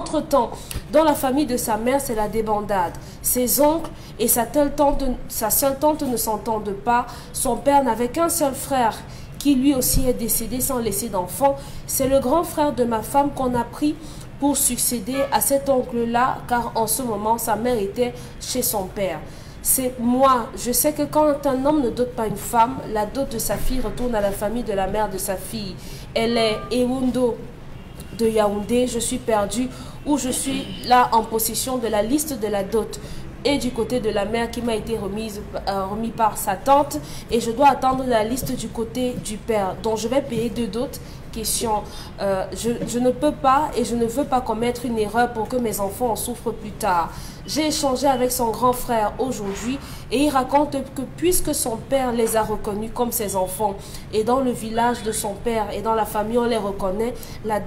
Entre-temps, dans la famille de sa mère, c'est la débandade. Ses oncles et sa seule tante ne s'entendent pas. Son père n'avait qu'un seul frère qui lui aussi est décédé sans laisser d'enfant. C'est le grand frère de ma femme qu'on a pris pour succéder à cet oncle-là, car en ce moment, sa mère était chez son père. C'est moi, je sais que quand un homme ne dote pas une femme, la dot de sa fille retourne à la famille de la mère de sa fille. Elle est Ewundo de Yaoundé, je suis perdue, où je suis là en possession de la liste de la dot et du côté de la mère qui m'a été remis par sa tante, et je dois attendre la liste du côté du père, dont je vais payer 2 dots. Question, je ne peux pas et je ne veux pas commettre une erreur pour que mes enfants en souffrent plus tard. J'ai échangé avec son grand frère aujourd'hui et il raconte que puisque son père les a reconnus comme ses enfants et dans le village de son père et dans la famille on les reconnaît, la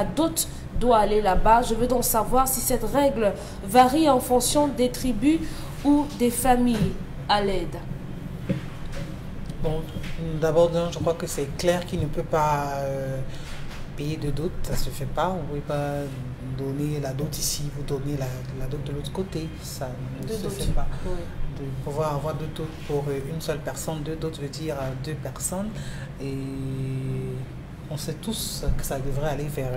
dot doit aller là-bas. Je veux donc savoir si cette règle varie en fonction des tribus ou des familles à l'aide. Bon, d'abord, je crois que c'est clair qu'il ne peut pas payer de dot, ça ne se fait pas. Vous ne pouvez pas donner la dot ici, vous donnez la dot de l'autre côté, ça ne se fait pas. Oui. De pouvoir avoir 2 dots pour une seule personne, 2 dots veut dire 2 personnes, et on sait tous que ça devrait aller vers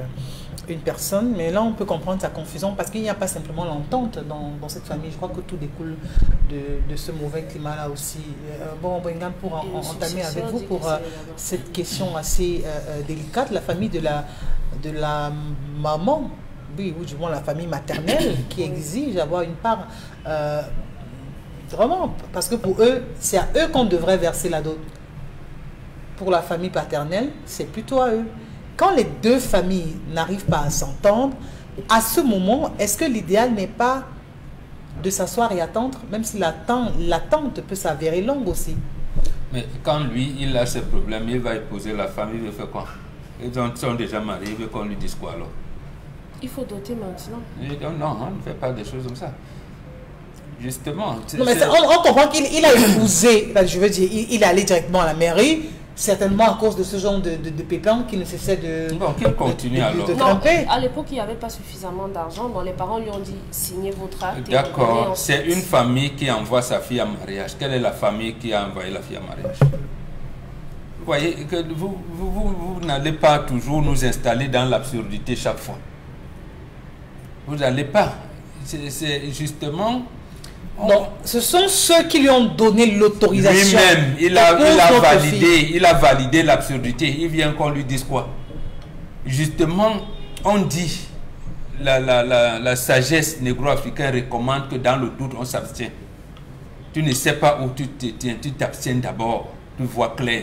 une personne, mais là on peut comprendre sa confusion parce qu'il n'y a pas simplement l'entente dans cette famille. Je crois que tout découle de ce mauvais climat là aussi. Bon, Bringam, pour entamer avec vous pour cette question assez délicate, la famille de la maman, oui, ou du moins la famille maternelle qui exige d'avoir une part vraiment, parce que pour eux, c'est à eux qu'on devrait verser la dot. Pour la famille paternelle, c'est plutôt à eux. Quand les 2 familles n'arrivent pas à s'entendre, à ce moment, est-ce que l'idéal n'est pas de s'asseoir et attendre, même si l'attente peut s'avérer longue aussi? Mais quand lui, il a ce problème, il va épouser la femme, il veut faire quoi? Ils sont déjà mariés, il veut qu'on lui dise quoi alors? Il faut doter maintenant. Non, on ne fait pas des choses comme ça. Justement. Non, mais on comprend qu'il a épousé, je veux dire, il est allé directement à la mairie, certainement à cause de ce genre de pépins qui ne cessait de continue alors. grimper. À l'époque, il n'y avait pas suffisamment d'argent. Donc les parents lui ont dit, signez votre acte. D'accord, c'est une famille qui envoie sa fille en mariage. Quelle est la famille qui a envoyé la fille en mariage? Vous voyez que vous n'allez pas toujours nous installer dans l'absurdité chaque fois. Vous n'allez pas. C'est justement... Donc, ce sont ceux qui lui ont donné l'autorisation. Lui-même, il a validé l'absurdité. Il vient qu'on lui dise quoi? Justement, on dit, la sagesse négro-africaine recommande que dans le doute, on s'abstient. Tu ne sais pas où tu te tiens, tu t'abstiens d'abord. Tu vois clair.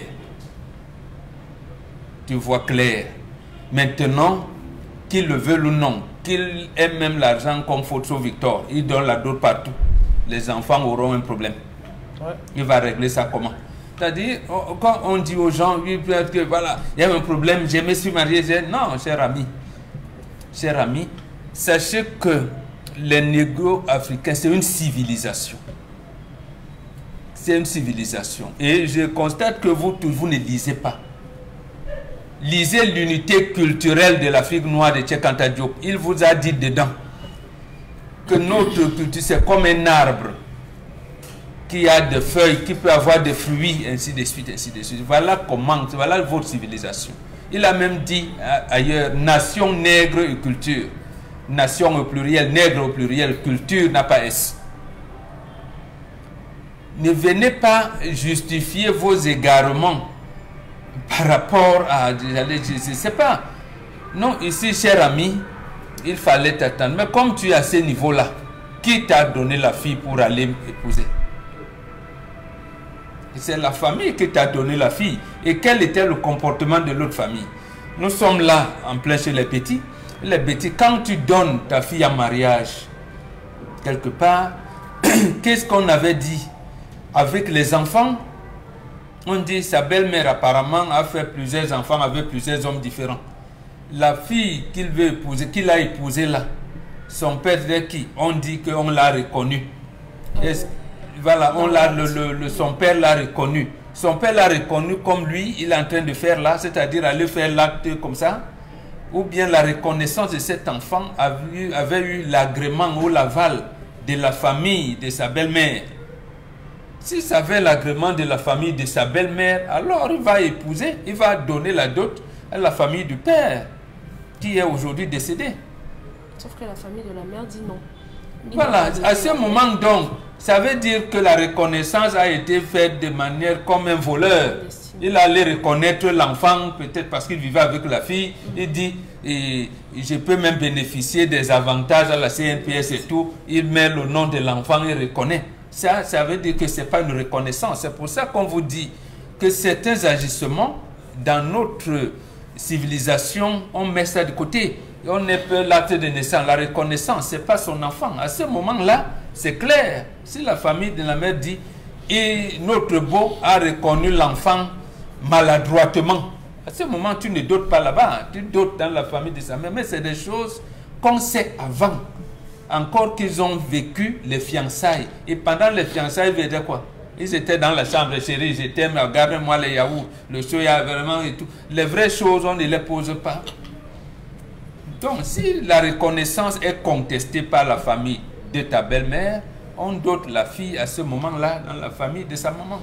Tu vois clair. Maintenant, qu'il le veut ou non, qu'il ait même l'argent comme Photo Victor, il donne la dot partout. Les enfants auront un problème. Ouais. Il va régler ça comment? C'est-à-dire, quand on dit aux gens, oui, peut-être que voilà, il y a un problème, je me suis marié. Non, cher ami, sachez que les négro-africains, c'est une civilisation. C'est une civilisation. Et je constate que vous ne lisez pas. Lisez l'unité culturelle de l'Afrique noire de Cheikh Anta Diop. Il vous a dit dedans que notre culture, c'est comme un arbre qui a des feuilles, qui peut avoir des fruits, ainsi de suite, ainsi de suite. Voilà comment, voilà votre civilisation. Il a même dit ailleurs, nation, nègre et culture. Nation au pluriel, nègre au pluriel, culture n'a pas S. Ne venez pas justifier vos égarements par rapport à... Je ne sais pas. Non, ici, cher ami, il fallait t'attendre. Mais comme tu es à ce niveau-là, qui t'a donné la fille pour aller épouser? C'est la famille qui t'a donné la fille. Et quel était le comportement de l'autre famille? Nous sommes là, en plein chez les petits. Les petits, quand tu donnes ta fille en mariage, quelque part, qu'est-ce qu'on avait dit? Avec les enfants, on dit sa belle-mère apparemment a fait plusieurs enfants avec plusieurs hommes différents. La fille qu'il veut épouser, qu'il a épousée là, son père de qui? On dit qu'on l'a reconnu. Voilà, son père l'a reconnu. Son père l'a reconnu comme lui, il est en train de faire là, c'est-à-dire aller faire l'acte comme ça. ou bien la reconnaissance de cet enfant avait eu l'agrément ou l'aval de la famille de sa belle-mère. Si ça avait l'agrément de la famille de sa belle-mère, alors il va épouser, il va donner la dot à la famille du père, qui est aujourd'hui décédé. Sauf que la famille de la mère dit non. Voilà, à ce moment donc, ça veut dire que la reconnaissance a été faite de manière comme un voleur. Il allait reconnaître l'enfant, peut-être parce qu'il vivait avec la fille. Il dit, je peux même bénéficier des avantages à la CNPS et tout. Il met le nom de l'enfant et reconnaît. Ça veut dire que ce n'est pas une reconnaissance. C'est pour ça qu'on vous dit que certains agissements, dans notre civilisation, on met ça de côté. On n'est pas l'acte de naissance, la reconnaissance, ce n'est pas son enfant. À ce moment-là, c'est clair. Si la famille de la mère dit, et notre beau a reconnu l'enfant maladroitement, à ce moment, tu ne dotes pas là-bas, tu dotes dans la famille de sa mère. Mais c'est des choses qu'on sait avant. Encore qu'ils ont vécu les fiançailles. Et pendant les fiançailles, ils faisaient quoi? Ils étaient dans la chambre, chérie, je t'aime, regarde-moi les yaourts, le soya vraiment et tout. Les vraies choses, on ne les pose pas. Donc, si la reconnaissance est contestée par la famille de ta belle-mère, on dote la fille à ce moment-là dans la famille de sa maman.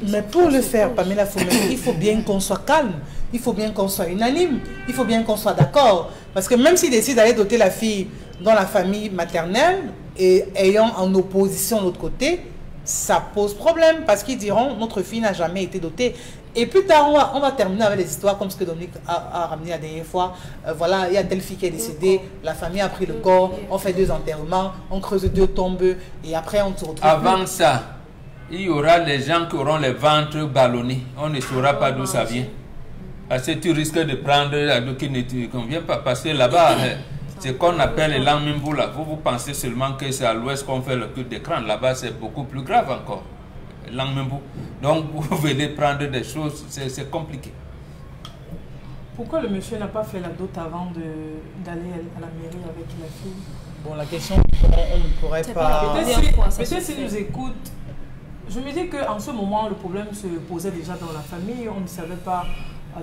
Mais pour le faire, Pamela Fumé, il faut bien qu'on soit calme, il faut bien qu'on soit unanime, il faut bien qu'on soit d'accord. Parce que même s'il décide d'aller doter la fille dans la famille maternelle et ayant en opposition l'autre côté, ça pose problème parce qu'ils diront notre fille n'a jamais été dotée. Et plus tard, on va terminer avec les histoires comme ce que Dominique a ramené la dernière fois. Voilà, il y a telle fille qui est décédée, la famille a pris le corps, on fait 2 enterrements, on creuse 2 tombes et après on se retrouve. Avant ça, il y aura les gens qui auront les ventres ballonnés. On ne saura pas d'où ça vient. Parce que tu risques de prendre la dot qui ne te convient pas. Parce que là-bas, ce qu'on appelle les Langmimbu, là, vous pensez seulement que c'est à l'ouest qu'on fait le culte d'écran. Là-bas, c'est beaucoup plus grave encore. Langmimbu. Donc, vous venez prendre des choses, c'est compliqué. Pourquoi le monsieur n'a pas fait la dot avant d'aller à la mairie avec la fille? Bon, la question, on ne pourrait pas... Peut-être s'il nous écoute, je me dis qu'en ce moment, le problème se posait déjà dans la famille. On ne savait pas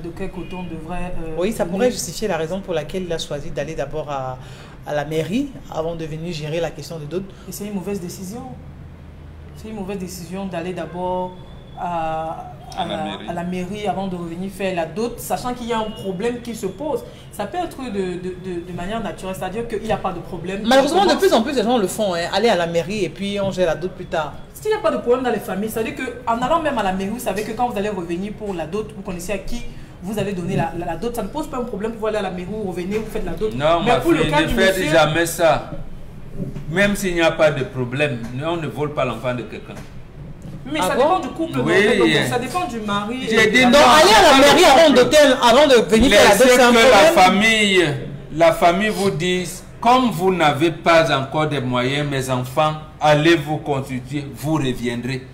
de quel côté on devrait... oui, ça pourrait justifier la raison pour laquelle il a choisi d'aller d'abord à la mairie avant de venir gérer la question de dot. Et c'est une mauvaise décision. C'est une mauvaise décision d'aller d'abord à la mairie avant de revenir faire la dot, sachant qu'il y a un problème qui se pose. Ça peut être de manière naturelle, c'est-à-dire qu'il n'y a pas de problème. Malheureusement, de plus en plus, les gens le font, hein, aller à la mairie et puis on gère la dot plus tard. S'il n'y a pas de problème dans les familles, c'est-à-dire qu'en allant même à la mairie, vous savez que quand vous allez revenir pour la dot, vous connaissez à qui vous allez donner la dot. Ça ne pose pas un problème pour aller à la mairie, vous revenez, vous faites la dot. Non, mais pour le cas du monsieur, ne faites jamais ça. Même s'il n'y a pas de problème, on ne vole pas l'enfant de quelqu'un. Mais ça dépend du couple, oui, ça dépend du mari. J'ai dit non, aller à la mairie avant de venir faire la dot, c'est un problème. La famille vous dit, comme vous n'avez pas encore de moyens, mes enfants, allez vous constituer, vous reviendrez.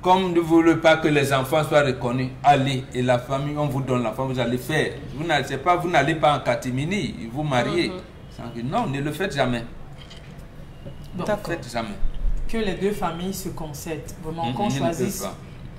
Comme ne voulez pas que les enfants soient reconnus, allez, et la famille, on vous donne l'enfant, vous allez faire. Vous n'allez pas en catimini, vous mariez. Non, ne le faites jamais. Donc, ne le faites jamais. Que les 2 familles se concèdent, vraiment, qu'on choisisse.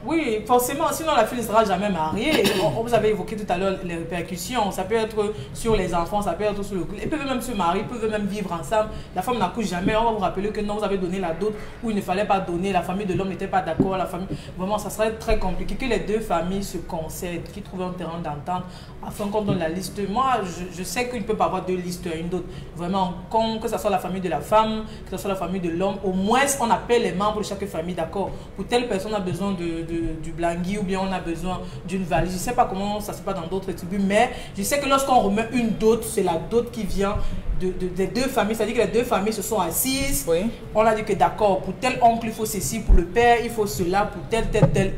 Oui, forcément, sinon la fille ne sera jamais mariée. Vous avez évoqué tout à l'heure les répercussions. Ça peut être sur les enfants, ça peut être sur le couple. Ils peuvent même se marier, ils peuvent même vivre ensemble. La femme n'accouche jamais. On va vous rappeler que non, vous avez donné la dot où il ne fallait pas donner. La famille de l'homme n'était pas d'accord. La famille, vraiment, ça serait très compliqué. Que les 2 familles se concèdent, qu'ils trouvent un terrain d'entente afin qu'on donne la liste. Moi, je sais qu'il ne peut pas avoir 2 listes, une d'autre. Vraiment, que ce soit la famille de la femme, que ce soit la famille de l'homme, au moins on appelle les membres de chaque famille, d'accord. Pour telle personne, on a besoin du blangui ou bien on a besoin d'une valise. Je ne sais pas comment ça se passe dans d'autres tribus, mais je sais que lorsqu'on remet une dot, c'est la dot qui vient des 2 familles. C'est-à-dire que les 2 familles se sont assises. Oui. On a dit que d'accord, pour tel oncle, il faut ceci, pour le père, il faut cela, pour tel.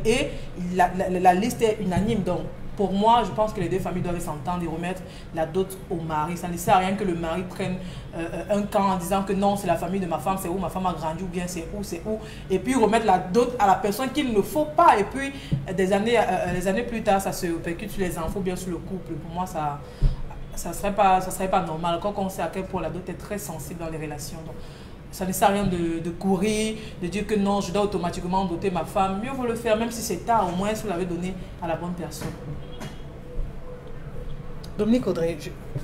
Et la liste est unanime. Donc, pour moi, je pense que les 2 familles doivent s'entendre et remettre la dot au mari. Ça ne sert à rien que le mari prenne un camp en disant que non, c'est la famille de ma femme, c'est où ma femme a grandi, ou bien c'est où. Et puis remettre la dot à la personne qu'il ne faut pas. Et puis, des années plus tard, ça se répercute sur les enfants, ou bien sur le couple. Pour moi, ça serait pas normal. Quand on sait à quel point la dot est très sensible dans les relations. Donc, ça ne sert à rien de courir, de dire que non, je dois automatiquement doter ma femme. Mieux vaut le faire, même si c'est tard, au moins si vous l'avez donné à la bonne personne. Dominique Audrey,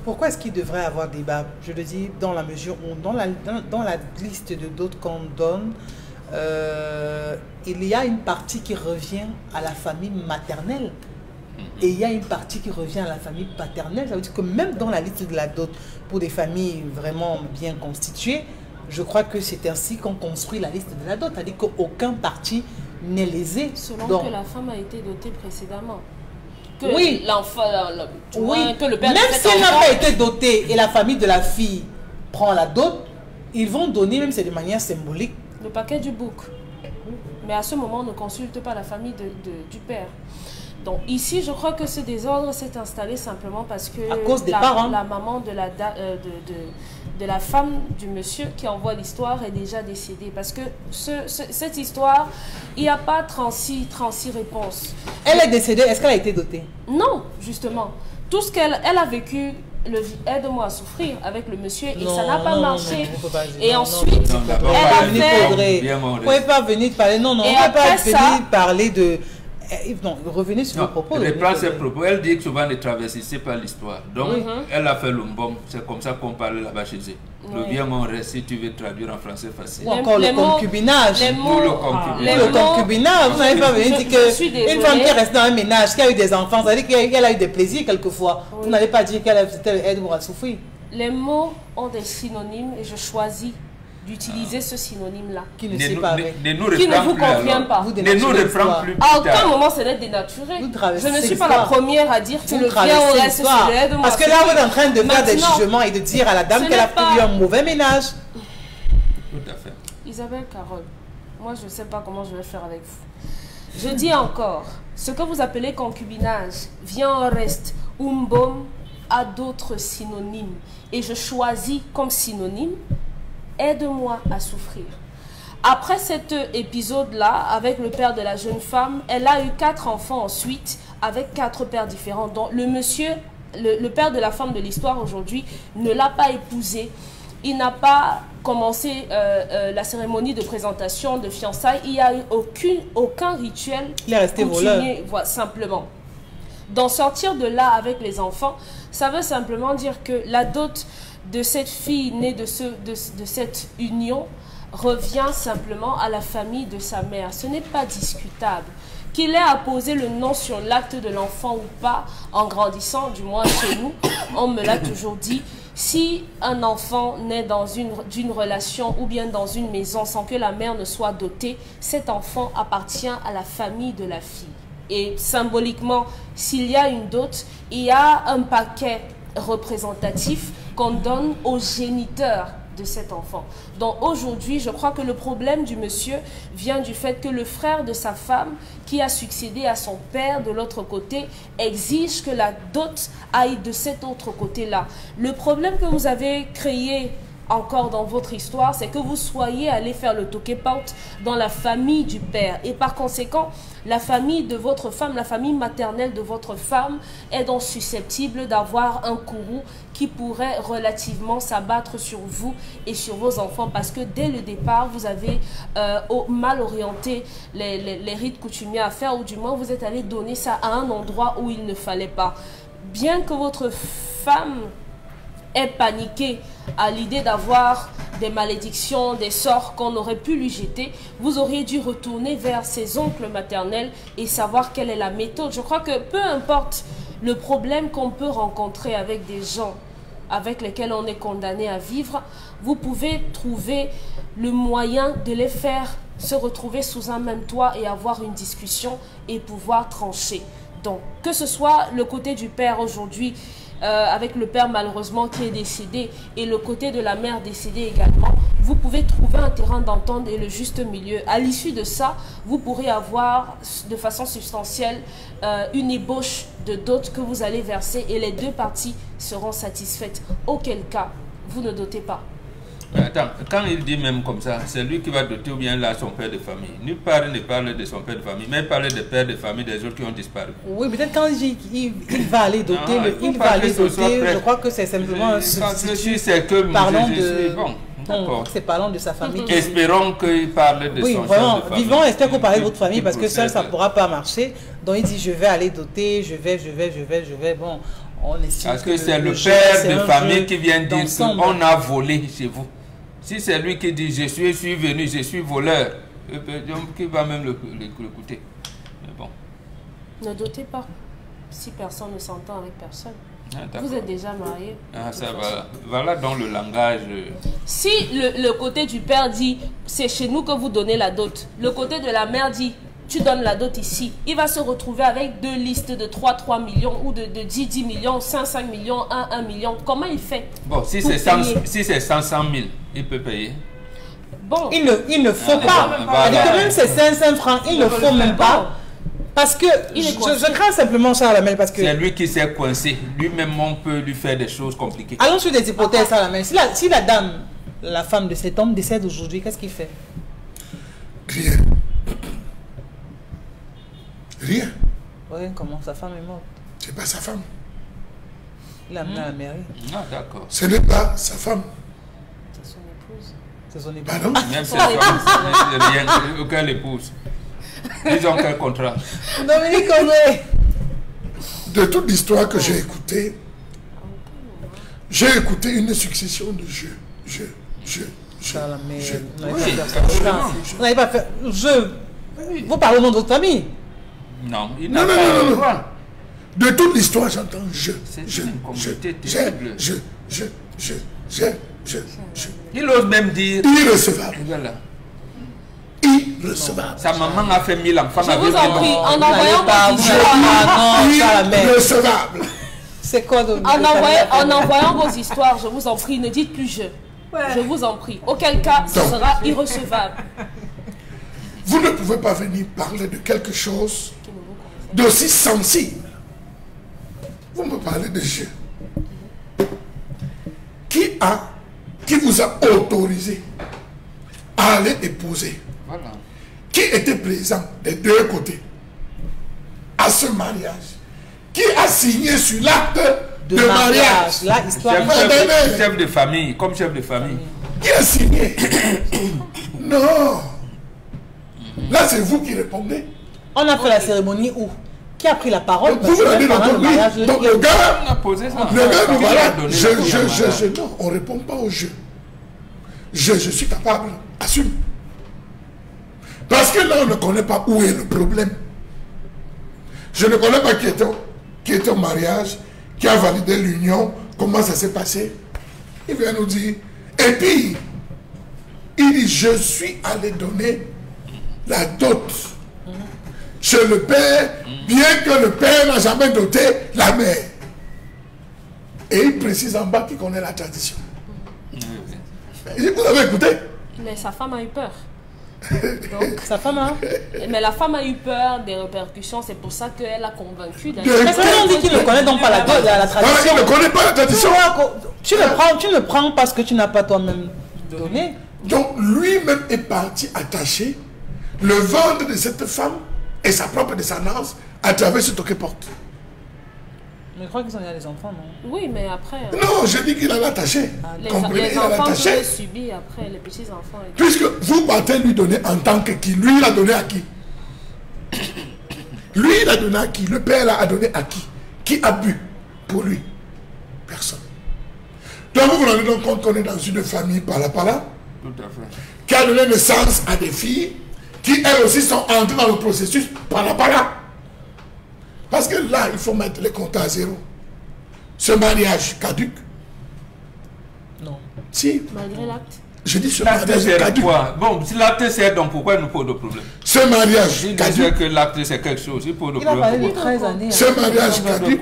pourquoi est-ce qu'il devrait avoir débat? Je le dis dans la mesure où, dans la liste de dots qu'on donne, il y a une partie qui revient à la famille maternelle et il y a une partie qui revient à la famille paternelle. Ça veut dire que même dans la liste de la dot, pour des familles vraiment bien constituées, je crois que c'est ainsi qu'on construit la liste de la dot, c'est-à-dire qu'aucun parti n'est lésé. Selon que la femme a été dotée précédemment. Que oui, l'enfant, oui. Que le père même si elle n'a pas été dotée et la famille de la fille prend la dot, ils vont donner, même c'est de manière symbolique, le paquet du bouc. Mais à ce moment, on ne consulte pas la famille du père. Donc ici, je crois que ce désordre s'est installé simplement parce que à cause des parents. La maman de la femme du monsieur qui envoie l'histoire est déjà décédée. Parce que cette histoire, il n'y a pas 36 réponses. Elle est décédée, est-ce qu'elle a été dotée? Non, justement. Tout ce qu'elle a vécu, aide-moi à souffrir avec le monsieur et ça n'a pas marché. Et ensuite, elle a fait... Vous ne pouvez pas venir parler, non, on ne peut pas venir parler de... Non, revenez sur vos propos. Elle reprend ses propos. Elle dit que souvent les travestissent par l'histoire. Donc, elle a fait l'umbom. C'est comme ça qu'on parle là-bas chez eux. Le bien mon reste, si tu veux traduire en français facile. Ou encore le concubinage. Le concubinage. Vous n'avez pas venu dire qu'une femme qui reste dans un ménage, qui a eu des enfants, ça veut dire qu'elle a eu des plaisirs quelquefois. Vous n'allez pas dire qu'elle aide pour souffrir. Les mots ont des synonymes et je choisis d'utiliser ce synonyme-là. Qui ne sait pas. Qui ne vous convient pas. Ne nous reprend plus. À aucun moment, c'est d'être dénaturé. Je ne suis pas la première à dire que le bien au reste, c'est l'aide. Parce que là, vous êtes en train de faire des jugements et de dire à la dame qu'elle a eu un mauvais ménage. Tout à fait. Isabelle Carole, moi, je ne sais pas comment je vais faire avec vous. Je dis encore, ce que vous appelez concubinage, vient au reste, umbom, a d'autres synonymes. Et je choisis comme synonyme aide-moi à souffrir. Après cet épisode-là, avec le père de la jeune femme, elle a eu 4 enfants ensuite, avec 4 pères différents. Donc le monsieur, le père de la femme de l'histoire aujourd'hui, ne l'a pas épousée. Il n'a pas commencé la cérémonie de présentation, de fiançailles. Il n'y a eu aucun rituel. Il est resté voleur. Voilà, simplement. D'en sortir de là avec les enfants, ça veut simplement dire que la dot de cette fille née de cette union revient simplement à la famille de sa mère. Ce n'est pas discutable. Qu'il ait apposé le nom sur l'acte de l'enfant ou pas, en grandissant, du moins chez nous, on me l'a toujours dit, si un enfant naît dans d'une relation ou bien dans une maison sans que la mère ne soit dotée, cet enfant appartient à la famille de la fille. Et symboliquement, s'il y a une dot, il y a un paquet représentatif qu'on donne aux géniteurs de cet enfant. Donc aujourd'hui, je crois que le problème du monsieur vient du fait que le frère de sa femme, qui a succédé à son père de l'autre côté, exige que la dot aille de cet autre côté-là. Le problème que vous avez créé encore dans votre histoire, c'est que vous soyez allé faire le toquet-porte dans la famille du père. Et par conséquent, la famille de votre femme, la famille maternelle de votre femme est donc susceptible d'avoir un courroux qui pourrait relativement s'abattre sur vous et sur vos enfants. Parce que dès le départ, vous avez mal orienté les rites coutumiers à faire, ou du moins vous êtes allé donner ça à un endroit où il ne fallait pas. Bien que votre femme ait paniqué à l'idée d'avoir des malédictions, des sorts qu'on aurait pu lui jeter, vous auriez dû retourner vers ses oncles maternels et savoir quelle est la méthode. Je crois que peu importe le problème qu'on peut rencontrer avec des gens avec lesquels on est condamné à vivre, vous pouvez trouver le moyen de les faire se retrouver sous un même toit et avoir une discussion et pouvoir trancher. Donc, que ce soit le côté du père aujourd'hui, avec le père malheureusement qui est décédé, et le côté de la mère décédée également, vous pouvez trouver un terrain d'entente et le juste milieu. À l'issue de ça, vous pourrez avoir de façon substantielle une ébauche de dot que vous allez verser et les deux parties seront satisfaites. Auquel cas, vous ne dotez pas. Attends, quand il dit même comme ça, c'est lui qui va doter ou bien là son père de famille. Nulle part ne parle de son père de famille, mais il parle des pères de famille des autres qui ont disparu. Oui, peut-être quand il va aller doter, je crois que c'est simplement un substitut. Parlons de... Bon, c'est parlant de sa famille. Espérons qu'il parle de son vraiment, de famille. Vivons, espère que vous parlez de votre famille parce que seul ça ne pourra pas marcher. Donc il dit je vais aller doter, je vais. Bon, on estime parce que c'est le père de famille qui vient dire qu'on a volé chez vous. Si c'est lui qui dit je suis venu, je suis voleur, qui va même l'écouter. Mais bon. Ne dotez pas si personne ne s'entend avec personne. Ah, vous êtes déjà marié. Ah, ça va. Voilà dans le langage. Si le côté du père dit c'est chez nous que vous donnez la dot, le côté de la mère dit tu donnes la dot ici, il va se retrouver avec 2 listes de 3 millions ou de 10 millions, 5 millions, 1 million. Comment il fait? Bon, si c'est 100 000, il peut payer. Bon. Il ne faut pas. Quand même c'est 500 francs, il ne faut même pas. Parce que je crains simplement Charles parce que... C'est lui qui s'est coincé. Lui-même, on peut lui faire des choses compliquées. Allons sur des hypothèses, Charles. Si la dame, la femme de cet homme décède aujourd'hui, qu'est-ce qu'il fait? Rien. Rien. Oui, comment? Sa femme est morte. C'est pas sa femme. Il l'a amené à la mairie. Ah, d'accord. Ce n'est pas sa femme. C'est son épouse. C'est son épouse. Bah non. Même sa femme, rien, aucun épouse. Ils ont quel contrat? Dominique André. De toute l'histoire que j'ai écoutée, j'ai écouté une succession de jeux. Charles, mais je. vous n'avez pas fait jeu. Vous parlez au nom de votre famille? Non, il n'a pas le droit. De toute l'histoire, j'entends je. Il ose même dire. Irrecevable. Voilà. Irrecevable. Sa maman a fait 1000 enfants. Je vous en prie, en envoyant vos histoires. Irrecevable. C'est quoi en envoyant vos histoires, je vous en prie, ne dites plus je. Je vous en prie. Auquel cas, ce sera irrecevable. Vous ne pouvez pas venir parler de quelque chose d'aussi sensible. Vous me parlez de Dieu. Qui vous a autorisé à aller épouser? Voilà. Qui était présent des deux côtés à ce mariage? Qui a signé sur l'acte de mariage? La histoire. Chef de famille, comme chef de famille. Qui a signé? Non. Là, c'est vous qui répondez. On a fait la cérémonie où? Qui a pris la parole? Vous me l'avez entendu. Donc le gars, on a posé ça. Le gars nous voilà. Non, on ne répond pas au jeu. Je suis capable, assume. Parce que là, on ne connaît pas où est le problème. Je ne connais pas qui était au mariage, qui a validé l'union, comment ça s'est passé. Il vient nous dire. Et puis, il dit, je suis allé donner la dot chez le père, bien que le père n'a jamais doté la mère. Et il précise en bas qu'il connaît la tradition. Vous avez écouté? Mais sa femme a eu peur. Donc, sa femme a... Mais la femme a eu peur des répercussions, c'est pour ça qu'elle a convaincu d'aller... Mais on dit qu'il ne connaît donc pas la tradition. Il ne connaît pas la tradition. Tu ne prends pas ce que tu n'as pas toi-même donné. Donc lui-même est parti attacher le ventre de cette femme et sa propre descendance à travers ce toque porte. Mais je crois qu'ils ont eu des enfants, non? Oui, mais après... Non, je dis qu'il a attaché. Les enfants peuvent subir après, les petits-enfants. Puisque vous partez lui donner en tant que qui? Lui, il a donné à qui? Lui, il a donné à qui? Le père a donné à qui? Qui a bu pour lui? Personne. Donc vous vous rendez donc compte qu'on est dans une famille par là, tout à fait, qui a donné naissance à des filles qui elles aussi sont entrées dans le processus par là. Parce que là, il faut mettre les comptes à zéro. Ce mariage caduque? Non. Si. Malgré l'acte? Je dis ce mariage caduque. Bon, si l'acte c'est donc pourquoi il nous pose de problème? Ce mariage caduque. Que l'acte c'est quelque chose, il pose de problème. Il a parlé de 13 années. Ce mariage caduque,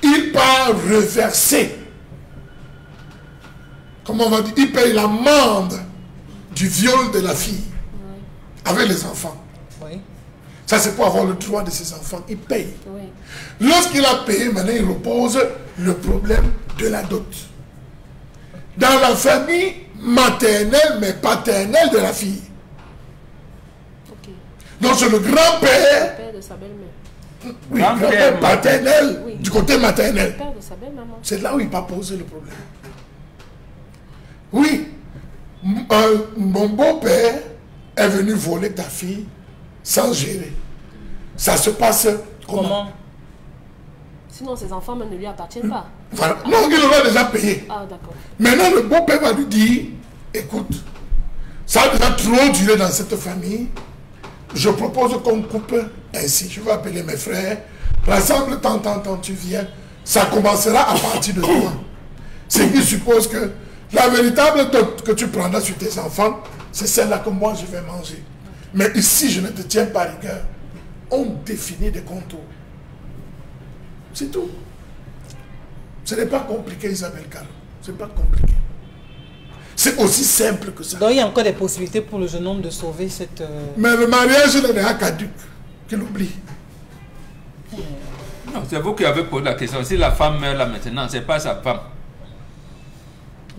il part reverser. Comment on va dire? Il paye l'amende du viol de la fille avec les enfants. Oui. Ça, c'est pour avoir le droit de ses enfants. Il paye. Oui. Lorsqu'il a payé, maintenant, il repose le problème de la dot. Dans la famille maternelle, mais paternelle de la fille. Okay. Donc, c'est le grand-père. Le père de sa belle-mère. Oui, grand-père paternel, oui. Du côté maternel. Le père de sa belle-maman. C'est là où il va poser le problème. Oui, mon beau-père est venu voler ta fille sans gérer. Ça se passe comment? Sinon, ses enfants même ne lui appartiennent pas. Voilà. Non, il aura déjà payé. Ah, d'accord. Maintenant, le beau-père va lui dire, écoute, ça a déjà trop duré dans cette famille. Je propose qu'on coupe ainsi. Je vais appeler mes frères. Rassemble tant, tu viens. Ça commencera à partir de toi. Ce qui suppose que la véritable dot que tu prendras sur tes enfants, c'est celle-là que moi je vais manger. Mais ici, je ne te tiens pas rigueur. On définit des contours. C'est tout. Ce n'est pas compliqué, Isabelle Carlo. Ce n'est pas compliqué. C'est aussi simple que ça. Donc il y a encore des possibilités pour le jeune homme de sauver cette... Mais le mariage il est caduc. Qu'il oublie. Non, c'est vous qui avez posé la question. Si la femme meurt là maintenant, c'est pas sa femme.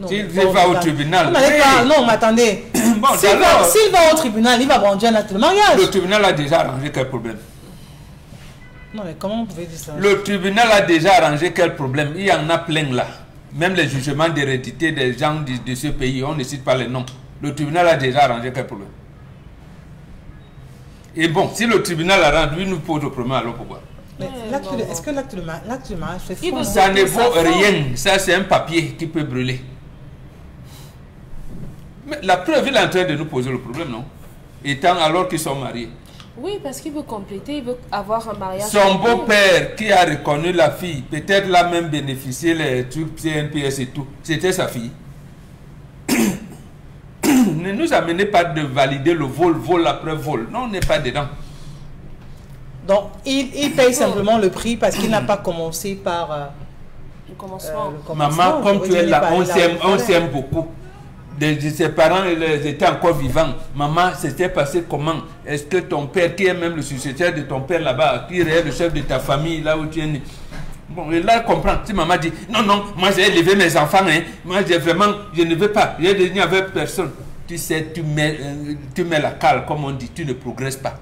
S'il va au tribunal... Non, mais attendez. Bon, s'il va au tribunal, il va brandir un acte de mariage. Le tribunal a déjà arrangé quel problème? Non, mais comment vous pouvez dire ça? Le tribunal a déjà arrangé quel problème? Il y en a plein là. Même les jugements d'hérédité des gens de ce pays, on ne cite pas les noms. Le tribunal a déjà arrangé quel problème? Et bon, si le tribunal arrange, lui nous pose le problème, alors pourquoi? Est-ce que l'acte de mariage fait faux? Ça ne vaut rien. Ça, c'est un papier qui peut brûler. Mais la preuve, il est en train de nous poser le problème, non? Étant alors qu'ils sont mariés. Oui, parce qu'il veut compléter, il veut avoir un mariage. Son beau-père qui a reconnu la fille, peut-être l'a même bénéficié les trucs CNPS et tout. C'était sa fille. Ne nous amenez pas de valider le vol après vol. Non, on n'est pas dedans. Donc, il paye simplement le prix parce qu'il n'a pas commencé par... le commencement. Maman, comme tu es là, on s'aime beaucoup. Ses parents ils étaient encore vivants. Maman, c'était passé comment? Est-ce que ton père, qui est même le successeur de ton père là-bas, qui est le chef de ta famille, là où tu es né? Bon, et là, comprend. Si maman dit, non, moi j'ai élevé mes enfants, hein. Moi j'ai vraiment, je ne veux pas, j'ai dit avec personne. Tu sais, tu mets la cale, comme on dit, tu ne progresses pas.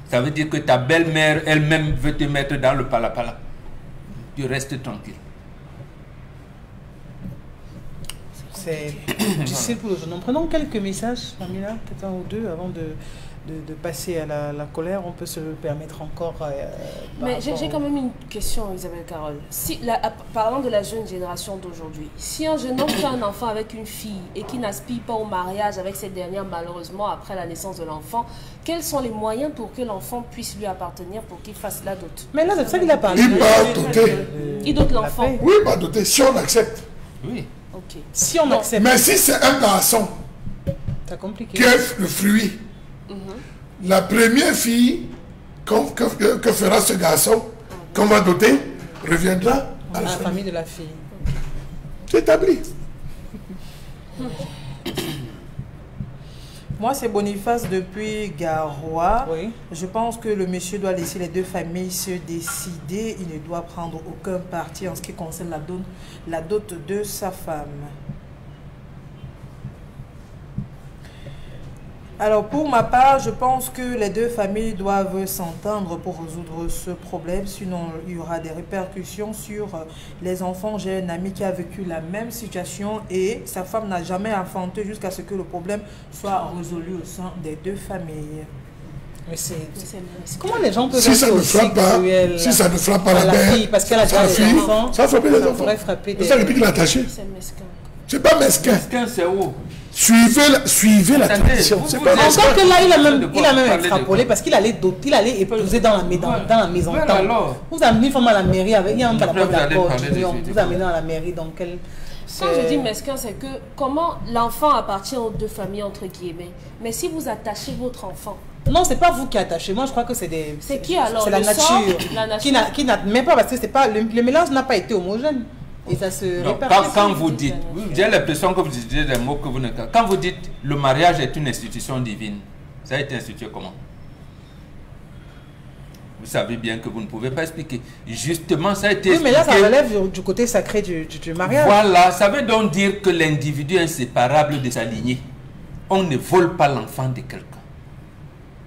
Ça veut dire que ta belle-mère elle-même veut te mettre dans le palapala. Tu restes tranquille. C'est difficile pour le jeune homme. Prenons quelques messages, Pamela, peut-être un ou deux, avant de passer à la colère. On peut se le permettre encore. Mais j'ai quand même une question, Isabelle Carole. Parlant de la jeune génération d'aujourd'hui, si un jeune homme fait un enfant avec une fille et qui n'aspire pas au mariage avec cette dernière, malheureusement, après la naissance de l'enfant, quels sont les moyens pour que l'enfant puisse lui appartenir, pour qu'il fasse la dot? Mais là, c'est ça qu'il a parlé. Il va doter. Il dote l'enfant. Oui, il va doter, si on accepte. Oui. Ok. Si on accepte. Mais si c'est un garçon compliqué. qui est le fruit, la première fille que fera ce garçon, qu'on va doter, reviendra à la famille de la fille. C'est établi. Moi, c'est Boniface depuis Garoua. Oui. Je pense que le monsieur doit laisser les deux familles se décider. Il ne doit prendre aucun parti en ce qui concerne la dot de sa femme. Alors, pour ma part, je pense que les deux familles doivent s'entendre pour résoudre ce problème. Sinon, il y aura des répercussions sur les enfants. J'ai un ami qui a vécu la même situation et sa femme n'a jamais enfanté jusqu'à ce que le problème soit résolu au sein des deux familles. Mais comment les gens peuvent si ça ne frappe pas, si ça ne frappe pas la mère, parce qu'elle a déjà des enfants, ça frappe les enfants. C'est ça le pic l'attaché. C'est mesquin. C'est pas mesquin. Mesquin, c'est où? Suivez la tradition. C'est pas mesquin. Encore que là, il a même extrapolé parce qu'il allait épouser dans la maison. Vous amenez une femme à la mairie avec, il y a un pas d'accord. Vous amenez dans la mairie, donc elle... Quand je dis mesquin, c'est que comment l'enfant appartient aux deux familles, entre guillemets. Mais si vous attachez votre enfant... Non, c'est pas vous qui attachez. Moi, je crois que c'est des... C'est qui alors? C'est la nature. Qui n'admet pas parce que c'est pas... Le mélange n'a pas été homogène. Et ça se répercute. Quand vous dites... J'ai l'impression que vous utilisez des mots que vous ne... Quand vous dites le mariage est une institution divine, ça a été institué comment? Vous savez bien que vous ne pouvez pas expliquer. Justement, ça a été expliqué... Oui, mais là, ça relève du côté sacré du mariage. Voilà, ça veut donc dire que l'individu est inséparable de sa lignée. On ne vole pas l'enfant de quelqu'un.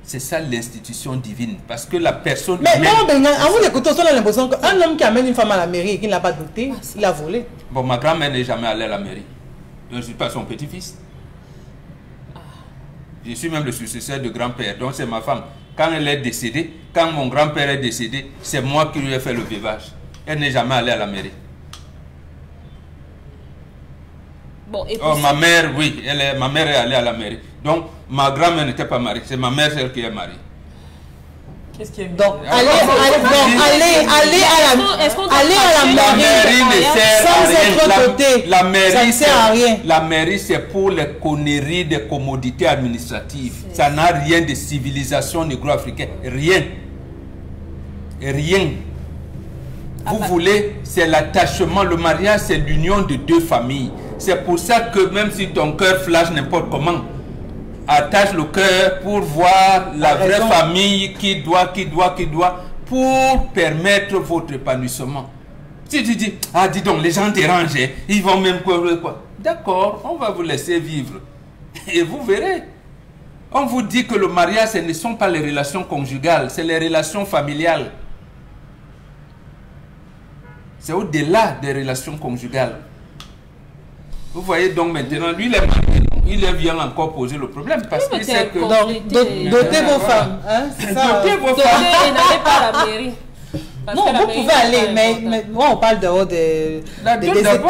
C'est ça l'institution divine. Parce que la personne... Mais non, en vous écoutant, on a l'impression qu'un homme qui amène une femme à la mairie et qui ne l'a pas dotée, il a volé. Bon, ma grand-mère n'est jamais allée à la mairie. Je ne suis pas son petit-fils. Je suis même le successeur de grand-père. Donc c'est ma femme. Quand elle est décédée, quand mon grand-père est décédé, c'est moi qui lui ai fait le veuvage. Elle n'est jamais allée à la mairie. Bon, et Oh, ma mère, oui, ma mère est allée à la mairie. Donc, ma grand-mère n'était pas mariée. C'est ma mère celle qui est mariée. Qu'est-ce qui est Donc, allez à la mairie sans être doté. La mairie, ça ne sert à rien. La mairie, c'est pour les conneries des commodités administratives. Ça n'a rien de civilisation négro-africaine. Rien. Rien. Vous voulez, c'est l'attachement. Le mariage, c'est l'union de deux familles. C'est pour ça que même si ton cœur flash n'importe comment, attache le cœur pour voir la vraie famille qui doit, pour permettre votre épanouissement. Si tu dis, ah dis donc, les gens dérangent, ils vont même quoi. D'accord, on va vous laisser vivre. Et vous verrez. On vous dit que le mariage, ce ne sont pas les relations conjugales, c'est les relations familiales. C'est au-delà des relations conjugales. Vous voyez donc maintenant, lui, il vient encore poser le problème parce qu'il sait que... Dotez vos femmes. Hein, dotez vos femmes. Et n'allez pas à la mairie. Non, vous pouvez aller, mais moi on parle dehors des étapes.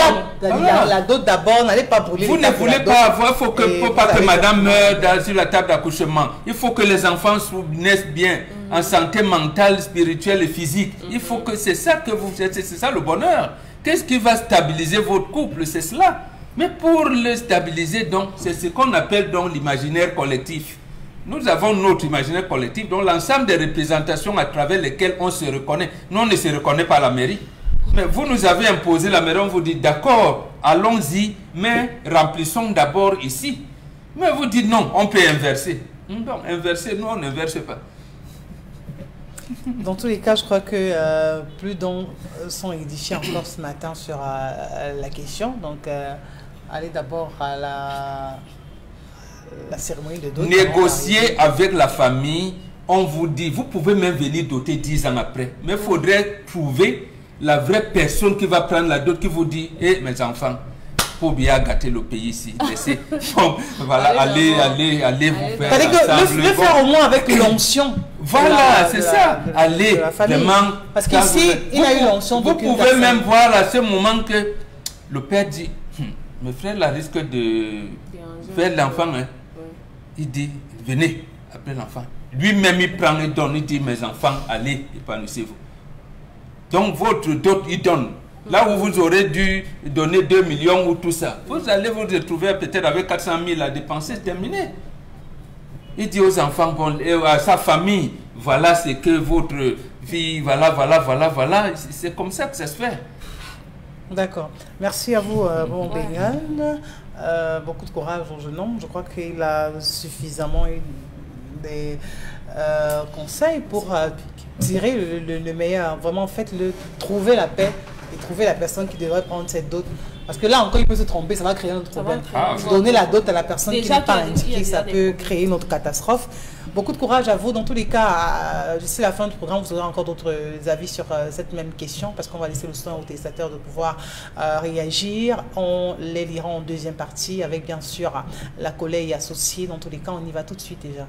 La dot d'abord, n'allez pas brûler. Vous ne voulez pas avoir, il ne faut pas que madame meure sur la table d'accouchement. Il faut que les enfants naissent bien, en santé mentale, spirituelle et physique. Il faut que c'est ça que vous faites, c'est ça le bonheur. Qu'est-ce qui va stabiliser votre couple? C'est cela. Mais pour le stabiliser, donc, c'est ce qu'on appelle donc l'imaginaire collectif. Nous avons notre imaginaire collectif, donc l'ensemble des représentations à travers lesquelles on se reconnaît. Nous, on ne se reconnaît pas à la mairie. Mais vous nous avez imposé la mairie, on vous dit d'accord, allons-y, mais remplissons d'abord ici. Mais vous dites non, on peut inverser. Donc, inverser, nous, on n'inverse pas. Dans tous les cas, je crois que plus dont sont édifiés encore ce matin sur la question. Donc, allez d'abord à la cérémonie de dot. Négocier avec la famille, on vous dit, vous pouvez même venir doter 10 ans après. Mais il faudrait trouver la vraie personne qui va prendre la dot, qui vous dit, hé mes enfants, pour bien gâter le pays ici. Laissez, bon, voilà, allez vous faire ensemble. Le faire au moins avec l'onction. Voilà, c'est ça. Allez, vraiment. Parce qu'ici, il a eu l'onction. Vous pouvez même voir à ce moment que le père dit, mes frères, la risque de faire l'enfant. Hein. Il dit, venez, après l'enfant. Lui-même, il prend et donne, il dit, mes enfants, allez, épanouissez-vous. Donc, votre dot, il donne. Là où vous aurez dû donner 2 millions ou tout ça, vous allez vous retrouver peut-être avec 400 000 à dépenser, c'est terminé. Il dit aux enfants, bon, et à sa famille, voilà ce que votre vie, voilà. C'est comme ça que ça se fait. D'accord. Merci à vous, bon Benyan. Beaucoup de courage au jeune homme. Je crois qu'il a suffisamment eu des conseils pour tirer le meilleur. Vraiment, faites-le, trouver la paix et trouver la personne qui devrait prendre cette dot. Parce que là encore, il peut se tromper, ça va créer un autre problème. Donner la dot à la personne qui n'est pas indiquée, ça peut créer une autre catastrophe. Beaucoup de courage à vous. Dans tous les cas, d'ici la fin du programme, vous aurez encore d'autres avis sur cette même question, parce qu'on va laisser le soin aux téléspectateurs de pouvoir réagir. On les lira en deuxième partie, avec bien sûr la collègue associée. Dans tous les cas, on y va tout de suite déjà.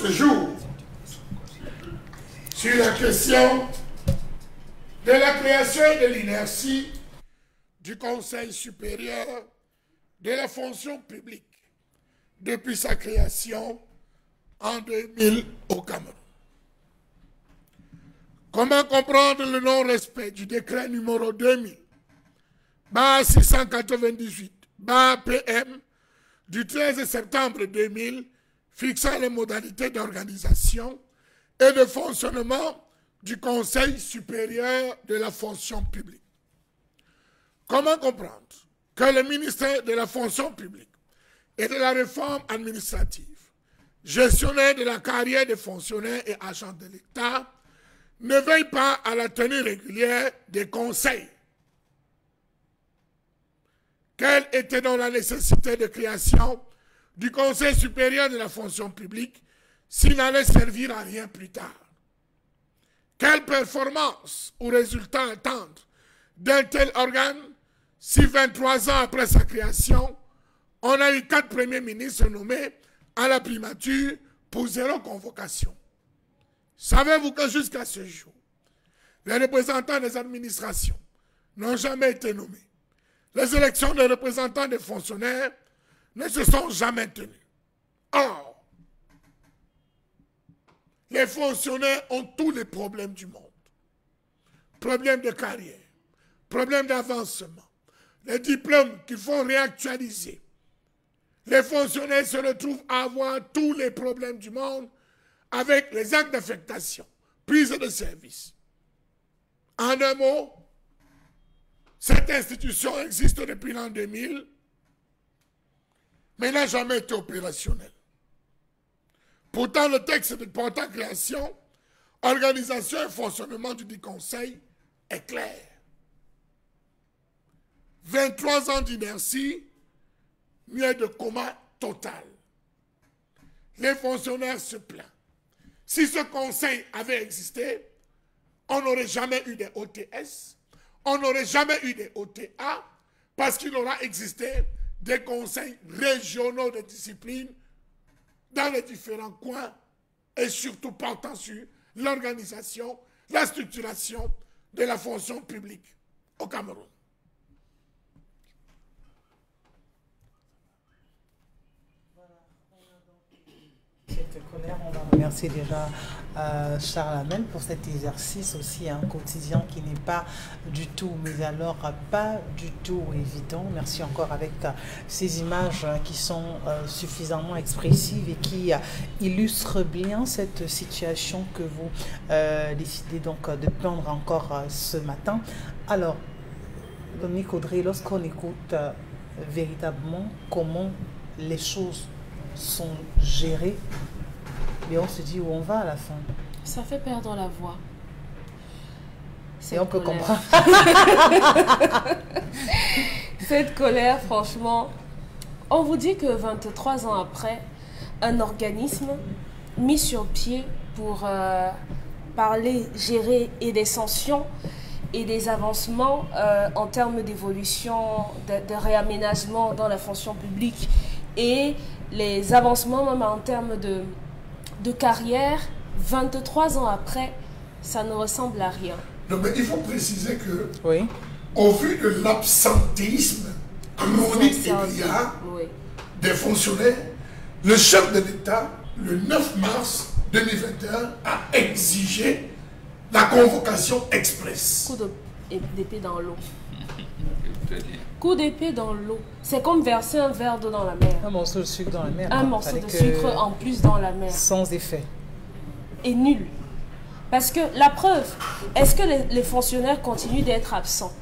Ce jour, sur la question de la création et de l'inertie du Conseil supérieur de la fonction publique depuis sa création en 2000 au Cameroun. Comment comprendre le non-respect du décret numéro 2000/698/PM du 13 septembre 2000 fixant les modalités d'organisation et de fonctionnement du Conseil supérieur de la fonction publique? Comment comprendre que le ministère de la fonction publique et de la réforme administrative, gestionnaire de la carrière des fonctionnaires et agents de l'État, ne veille pas à la tenue régulière des conseils? Quelle était donc la nécessité de création du Conseil supérieur de la fonction publique s'il n'allait servir à rien plus tard? Quelle performance ou résultat attendre d'un tel organe si 23 ans après sa création, on a eu 4 premiers ministres nommés à la primature pour 0 convocation? Savez-vous que jusqu'à ce jour, les représentants des administrations n'ont jamais été nommés? Les élections des représentants des fonctionnaires ne se sont jamais tenues. Or, les fonctionnaires ont tous les problèmes du monde. Problèmes de carrière, problèmes d'avancement, les diplômes qu'il faut réactualiser. Les fonctionnaires se retrouvent à avoir tous les problèmes du monde avec les actes d'affectation, prise de service. En un mot, cette institution existe depuis l'an 2000, mais n'a jamais été opérationnelle. Pourtant, le texte de portant création, organisation et fonctionnement du dit conseil est clair. 23 ans d'inertie, mieux de coma total. Les fonctionnaires se plaignent. Si ce conseil avait existé, on n'aurait jamais eu des OTS, on n'aurait jamais eu des OTA, parce qu'il aura existé des conseils régionaux de discipline dans les différents coins et surtout portant sur l'organisation, la structuration de la fonction publique au Cameroun. Cette colère, on va remercier déjà Charles Hamel pour cet exercice aussi un quotidien qui n'est pas du tout, mais alors pas du tout évident. Merci encore avec ces images qui sont suffisamment expressives et qui illustrent bien cette situation que vous décidez donc de prendre encore ce matin. Alors, Dominique Audrey, lorsqu'on écoute véritablement comment les choses sont gérés et on se dit où on va à la fin. Ça fait perdre la voix. Et on peut comprendre. Cette colère, franchement, on vous dit que 23 ans après, un organisme mis sur pied pour parler, gérer et des sanctions et des avancements en termes d'évolution, de réaménagement dans la fonction publique et les avancements même en termes de carrière, 23 ans après, ça ne ressemble à rien. Non, mais il faut préciser que, oui, au vu de l'absentéisme chronique et criard des fonctionnaires, le chef de l'État, le 9 mars 2021, a exigé la convocation express. Coup d'épée dans l'eau. Coup d'épée dans l'eau. C'est comme verser un verre d'eau dans la mer. Un morceau de sucre dans la mer. Un morceau de sucre en plus dans la mer. Sans effet. Et nul. Parce que la preuve, est-ce que les fonctionnaires continuent d'être absents?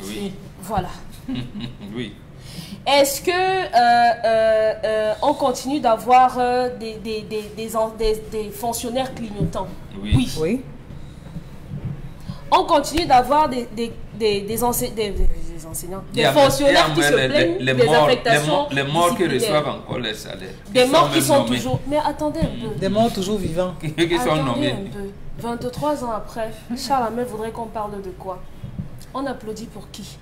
Oui. Voilà. Oui. Est-ce que on continue d'avoir des fonctionnaires clignotants? Oui. Oui. On continue d'avoir des enseignants, des fonctionnaires qui se plaignent des affectations les morts qui reçoivent encore les salaires. Des morts qui sont toujours... Mais attendez un peu. Des morts toujours vivants. Qui sont nommés. Un peu. 23 ans après, Charles Hamel voudrait qu'on parle de quoi? On applaudit pour qui?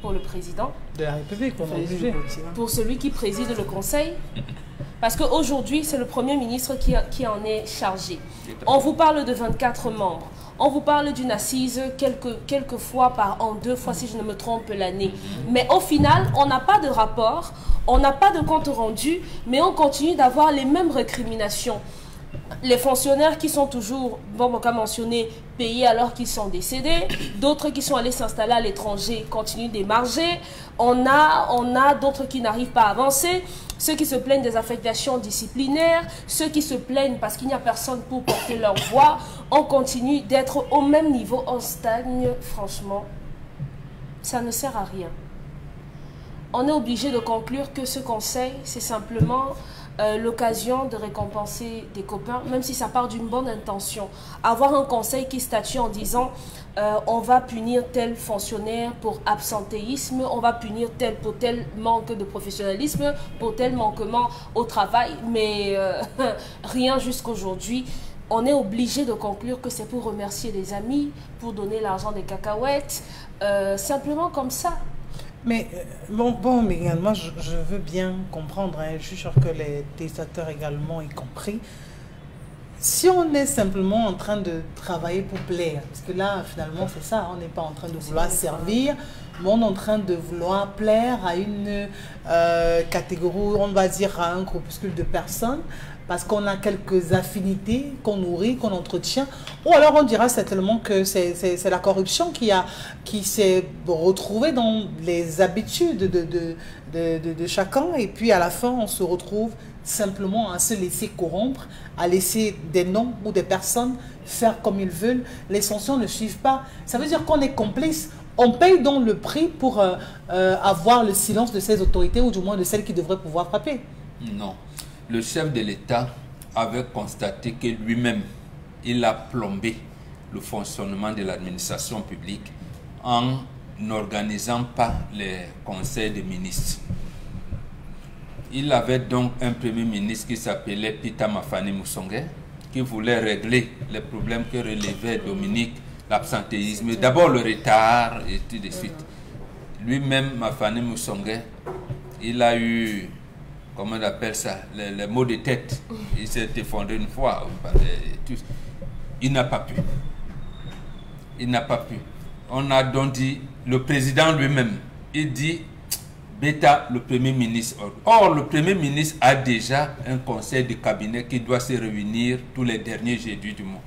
Pour le président de la République, on est obligé. Pour celui qui préside le conseil. Parce qu'aujourd'hui, c'est le Premier ministre qui en est chargé. On vous parle de 24 membres. On vous parle d'une assise quelques fois par an, 2 fois si je ne me trompe l'année. Mais au final, on n'a pas de rapport, on n'a pas de compte rendu, mais on continue d'avoir les mêmes récriminations. Les fonctionnaires qui sont toujours, bon, on va mentionner, payés alors qu'ils sont décédés, d'autres qui sont allés s'installer à l'étranger continuent d'émarger, on a d'autres qui n'arrivent pas à avancer, ceux qui se plaignent des affectations disciplinaires, ceux qui se plaignent parce qu'il n'y a personne pour porter leur voix, on continue d'être au même niveau, on stagne, franchement, ça ne sert à rien. On est obligé de conclure que ce conseil, c'est simplement l'occasion de récompenser des copains, même si ça part d'une bonne intention. Avoir un conseil qui statue en disant on va punir tel fonctionnaire pour absentéisme, on va punir tel pour tel manque de professionnalisme, pour tel manquement au travail, mais rien jusqu'aujourd'hui. on est obligé de conclure que c'est pour remercier les amis, pour donner l'argent des cacahuètes, simplement comme ça. Mais mais également, je veux bien comprendre, hein, je suis sûr que les téléspectateurs également y compris. Si on est simplement en train de travailler pour plaire, parce que là, finalement, c'est ça, on n'est pas en train de vouloir servir, mais on est en train de vouloir plaire à une catégorie, on va dire à un groupuscule de personnes, parce qu'on a quelques affinités qu'on nourrit, qu'on entretient, ou alors on dira certainement que c'est la corruption qui s'est retrouvée dans les habitudes de chacun, et puis à la fin on se retrouve simplement à se laisser corrompre, à laisser des noms ou des personnes faire comme ils veulent. Les sanctions ne suivent pas. Ça veut dire qu'on est complice. On paye donc le prix pour avoir le silence de ces autorités, ou du moins de celles qui devraient pouvoir frapper. Non. Le chef de l'État avait constaté que lui-même, il a plombé le fonctionnement de l'administration publique en n'organisant pas les conseils des ministres. Il avait donc un premier ministre qui s'appelait Peter Mafane Musonge, qui voulait régler les problèmes que relevait Dominique, l'absentéisme, d'abord le retard et tout de suite. Lui-même, Mafane Musonge, il a eu, comment on appelle ça, les maux de tête. Il s'est effondré une fois. Il n'a pas pu. Il n'a pas pu. On a donc dit, le président lui-même, il dit, Beta, le Premier ministre. Or, le Premier ministre a déjà un conseil de cabinet qui doit se réunir tous les derniers jeudis du mois.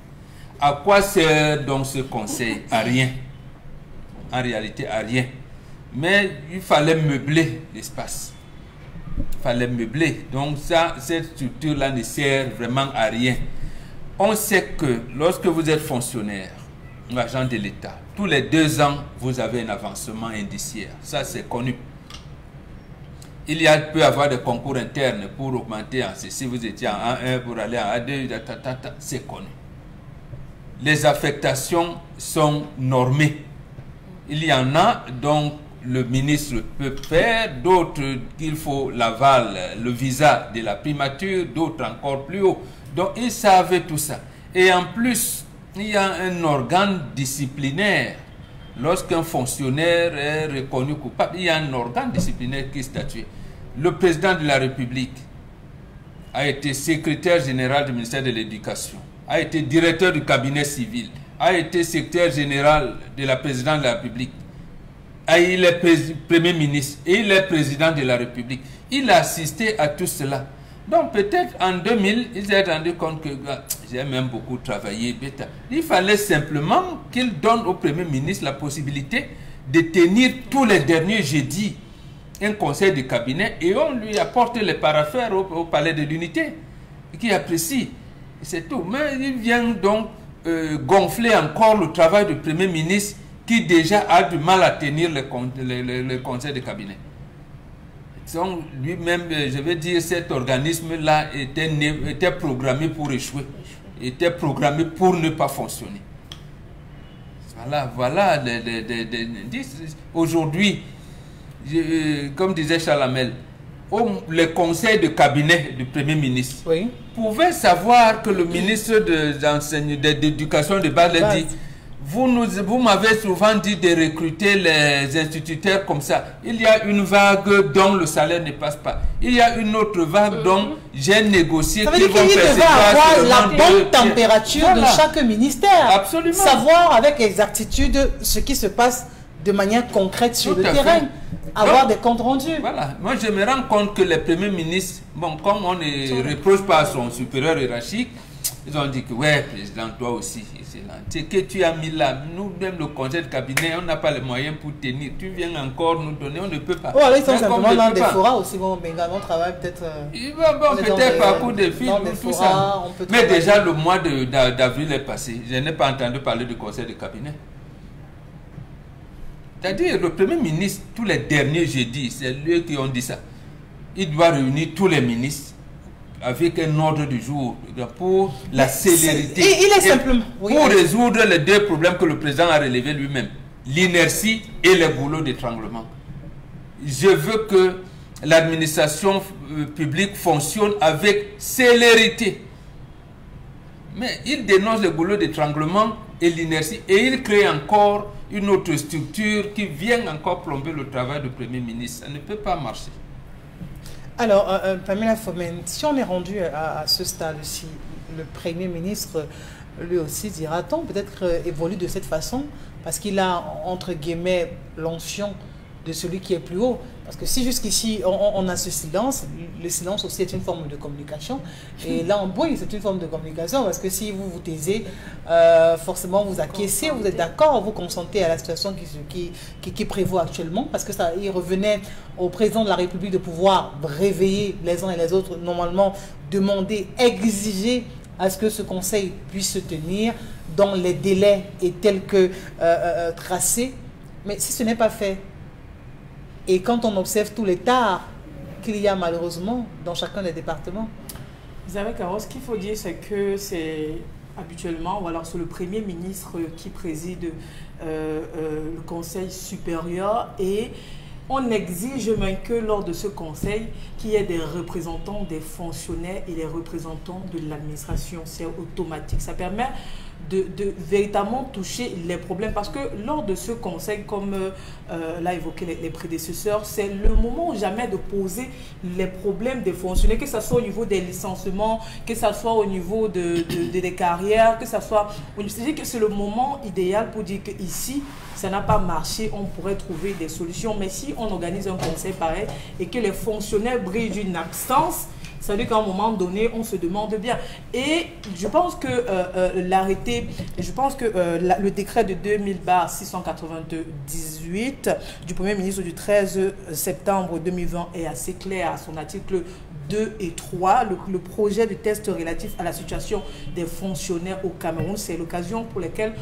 À quoi sert donc ce conseil? À rien. En réalité, à rien. Mais il fallait meubler l'espace. Il fallait meubler. Donc, ça, cette structure-là ne sert vraiment à rien. On sait que lorsque vous êtes fonctionnaire, agent de l'État, tous les 2 ans, vous avez un avancement indiciaire. Ça, c'est connu. Il peut y avoir des concours internes pour augmenter en C. Si vous étiez en A1 pour aller en A2, c'est connu. Les affectations sont normées. Il y en a donc le ministre peut faire, d'autres qu'il faut l'aval, le visa de la primature, d'autres encore plus haut. Donc ils savaient tout ça. Et en plus, il y a un organe disciplinaire. Lorsqu'un fonctionnaire est reconnu coupable, il y a un organe disciplinaire qui est statué. Le président de la République a été secrétaire général du ministère de l'Éducation, a été directeur du cabinet civil, a été secrétaire général de la présidente de la République, il est premier ministre et il est président de la République. Il a assisté à tout cela. Donc peut-être en 2000, il s'est rendu compte que j'ai même beaucoup travaillé. Il fallait simplement qu'il donne au Premier ministre la possibilité de tenir tous les derniers jeudis un conseil de cabinet et on lui apporte les paraphères au palais de l'unité qui apprécie. C'est tout. Mais il vient donc gonfler encore le travail du Premier ministre qui déjà a du mal à tenir le conseil de cabinet. Donc lui-même, je veux dire, cet organisme-là était programmé pour échouer, était programmé pour ne pas fonctionner. Voilà. Aujourd'hui, comme disait Chalamel, les conseils de cabinet du Premier ministre pouvaient savoir que le ministre de l'Éducation de base a dit: vous m'avez souvent dit de recruter les instituteurs comme ça. Il y a une vague dont le salaire ne passe pas. Il y a une autre vague dont j'ai négocié. Ça veut dire qu'il devait avoir la bonne température de chaque ministère. Absolument. Savoir avec exactitude ce qui se passe de manière concrète sur le terrain. Avoir des comptes rendus. Voilà. Moi, je me rends compte que les premiers ministres, bon, comme on ne reproche pas à son supérieur hiérarchique, ils ont dit que, ouais, président, toi aussi, c'est que tu as mis là. Nous-mêmes, le conseil de cabinet, on n'a pas les moyens pour tenir. Tu viens encore nous donner, on ne peut pas. Oh, alors ils sont simplement dans des forats aussi. Bon, mais on travaille peut-être. Peut-être par coup de fil, tout ça. Mais déjà, le mois d'avril est passé. Je n'ai pas entendu parler du conseil de cabinet. C'est-à-dire, le Premier ministre, tous les derniers jeudis, c'est eux qui ont dit ça. Il doit réunir tous les ministres avec un ordre du jour pour la célérité. Il est simplement... pour résoudre les 2 problèmes que le président a relevés lui-même. L'inertie et les boulots d'étranglement. Je veux que l'administration publique fonctionne avec célérité. Mais il dénonce le goulot d'étranglement et l'inertie et il crée encore une autre structure qui vient encore plomber le travail du Premier ministre. Ça ne peut pas marcher. Alors, Pamela Fomen, si on est rendu à ce stade-ci, le Premier ministre, lui aussi, dira-t-on, peut-être évolue de cette façon, parce qu'il a, entre guillemets, l'onction de celui qui est plus haut. Parce que si jusqu'ici, on a ce silence, le silence aussi est une forme de communication. Et là, en bruit, c'est une forme de communication, parce que si vous vous taisez, forcément, vous acquiescez, vous êtes d'accord, vous consentez à la situation qui prévaut actuellement, parce que ça, il revenait au président de la République de pouvoir réveiller les uns et les autres, normalement, demander, exiger à ce que ce conseil puisse se tenir dans les délais et tels que tracés. Mais si ce n'est pas fait, et quand on observe tous les tares qu'il y a malheureusement dans chacun des départements. Vous savez, Caro, ce qu'il faut dire, c'est que c'est habituellement, ou alors c'est le Premier ministre qui préside le Conseil supérieur et on exige même que lors de ce conseil, qu'il y ait des représentants des fonctionnaires et des représentants de l'administration. C'est automatique. Ça permet de véritablement toucher les problèmes. Parce que lors de ce conseil, comme l'a évoqué les prédécesseurs, c'est le moment ou jamais de poser les problèmes des fonctionnaires, que ce soit au niveau des licenciements, que ce soit au niveau des carrières, que ce soit... C'est-à-dire que c'est le moment idéal pour dire qu'ici, ça n'a pas marché, on pourrait trouver des solutions. Mais si on organise un conseil pareil et que les fonctionnaires brillent d'une absence, ça veut dire qu'à un moment donné, on se demande bien. Et je pense que l'arrêté, je pense que le décret de 2000/698 du Premier ministre du 13 septembre 2020 est assez clair à son article 2 et 3. Le projet de test relatif à la situation des fonctionnaires au Cameroun, c'est l'occasion pour laquelle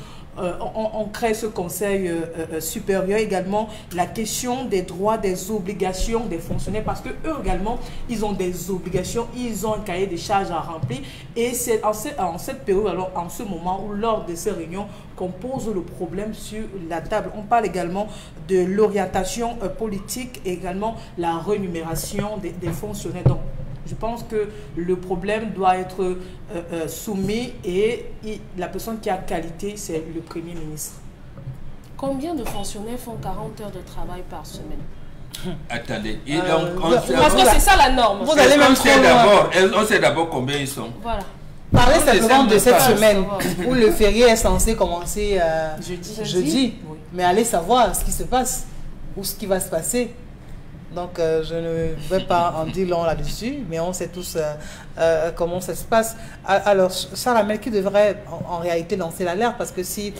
on crée ce conseil supérieur. Également la question des droits, des obligations des fonctionnaires, parce que eux également ils ont des obligations, ils ont un cahier de charges à remplir, et c'est en cette période, alors en ce moment où lors de ces réunions qu'on pose le problème sur la table. On parle également de l'orientation politique et également la rémunération des fonctionnaires. Donc je pense que le problème doit être soumis et la personne qui a qualité, c'est le Premier ministre. Combien de fonctionnaires font 40 heures de travail par semaine? Attendez. Parce que c'est ça la norme. Vous allez même on sait d'abord combien ils sont. Voilà. Parlez simplement de cette semaine où le férié est censé commencer jeudi. Oui. Mais allez savoir ce qui se passe ou ce qui va se passer. Donc, je ne vais pas en dire long là-dessus, mais on sait tous comment ça se passe. Alors, Sarah Melki devrait en réalité lancer l'alerte, parce que si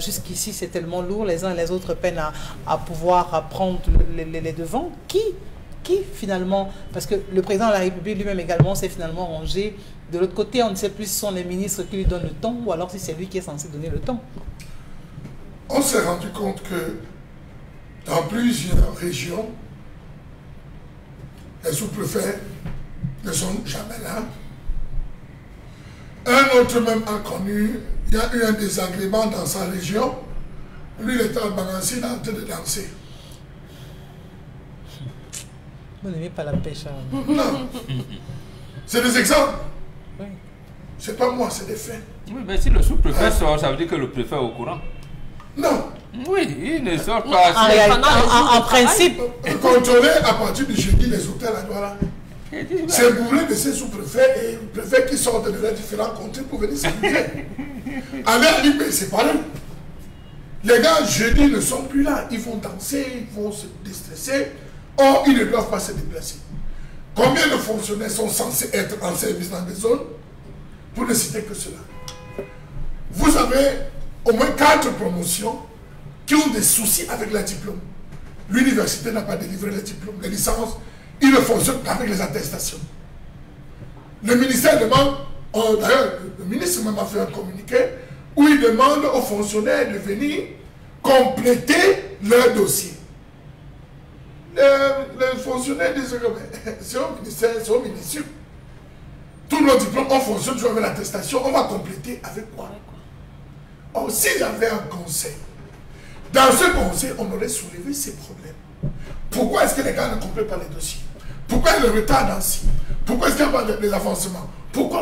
jusqu'ici c'est tellement lourd, les uns et les autres peinent à pouvoir prendre les devants, qui finalement, parce que le président de la République lui-même également s'est finalement rangé. De l'autre côté, on ne sait plus si ce sont les ministres qui lui donnent le temps, ou alors si c'est lui qui est censé donner le temps. On s'est rendu compte que dans plusieurs régions, les sous-préfets ne sont jamais là. Un autre même a connu, il y a eu un désagrément dans sa région. Lui, il était en Bangassi, il est en train de danser. Vous n'aimez pas la pêche. Hein? Non. C'est des exemples. Oui. C'est pas moi, c'est des faits. Oui, mais si le sous-préfet sort, ça veut dire que le préfet est au courant. Non. Oui, il ne sort pas. En principe. Contrôler à partir du jeudi les hôtels à Douala. C'est bourré de ces sous-préfets et préfets qui sortent de leurs différents contrées pour venir s'amuser. Allez à l'IP, c'est pareil. Les gars, jeudi, ne sont plus là. Ils vont danser, ils vont se déstresser. Or, ils ne doivent pas se déplacer. Combien de fonctionnaires sont censés être en service dans des zones? Pour ne citer que cela. Vous avez au moins 4 promotions qui ont des soucis avec les diplômes. L'université n'a pas délivré les diplômes, les licences, ils ne fonctionnent qu'avec les attestations. Le ministère demande, d'ailleurs, le ministre même a fait un communiqué où il demande aux fonctionnaires de venir compléter leur dossier. Les fonctionnaires disent que c'est au ministère, c'est au ministère. Tous nos diplômes, on fonctionne toujours avec l'attestation, on va compléter avec quoi? Or, s'il y avait un conseil, dans ce conseil, on aurait soulevé ces problèmes. Pourquoi est-ce que les gars ne complètent pas les dossiers? Pourquoi il y a le retard dans ci? Pourquoi est-ce qu'il n'y a pas les avancements? Pourquoi